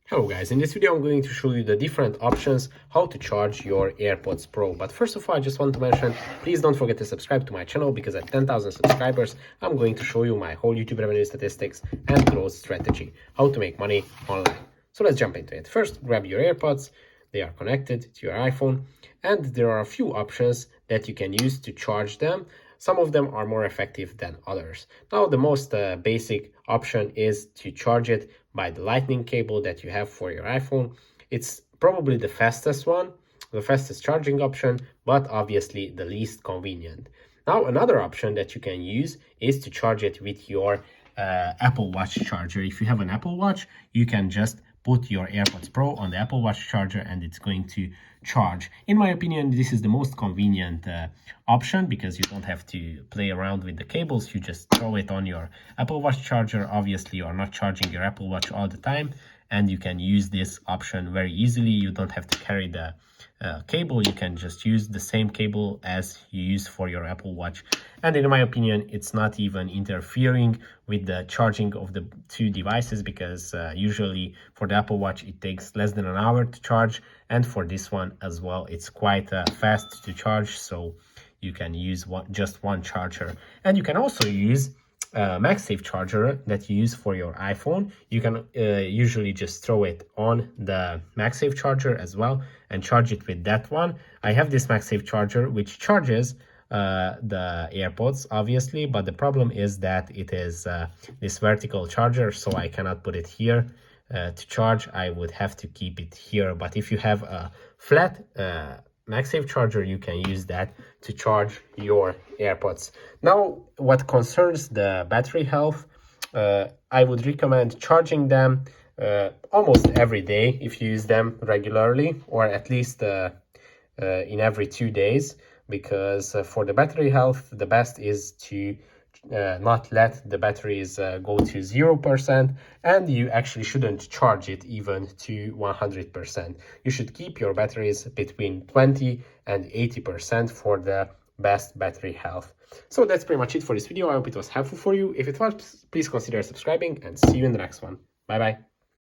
Hello guys, in this video I'm going to show you the different options how to charge your AirPods Pro. But first of all, I just want to mention, please don't forget to subscribe to my channel because at 10,000 subscribers, I'm going to show you my whole YouTube revenue statistics and growth strategy, how to make money online. So let's jump into it. First, grab your AirPods. They are connected to your iPhone and there are a few options that you can use to charge them. Some of them are more effective than others. Now, the most basic option is to charge it by the lightning cable that you have for your iPhone. It's probably the fastest one, the fastest charging option, but obviously the least convenient. Now, another option that you can use is to charge it with your Apple Watch charger. If you have an Apple Watch, you can just put your AirPods Pro on the Apple Watch charger and it's going to charge. In my opinion, this is the most convenient option because you don't have to play around with the cables. You just throw it on your Apple Watch charger. Obviously, you are not charging your Apple Watch all the time and you can use this option very easily. You don't have to carry the cable. You can just use the same cable as you use for your Apple Watch. And in my opinion, it's not even interfering with the charging of the two devices because usually for the Apple Watch, it takes less than an hour to charge. And for this one as well, it's quite fast to charge. So you can use just one charger. And you can also use MagSafe charger that you use for your iPhone. You can usually just throw it on the MagSafe charger as well and charge it with that one. I have this MagSafe charger which charges the AirPods obviously, but the problem is that it is this vertical charger, so I cannot put it here to charge. I would have to keep it here, but if you have a flat MagSafe charger, you can use that to charge your AirPods. Now, what concerns the battery health, I would recommend charging them almost every day if you use them regularly, or at least in every 2 days, because for the battery health, the best is to not let the batteries go to 0%, and you actually shouldn't charge it even to 100%. You should keep your batteries between 20 and 80% for the best battery health. So that's pretty much it for this video. I hope it was helpful for you. If it was, please consider subscribing and see you in the next one. Bye bye.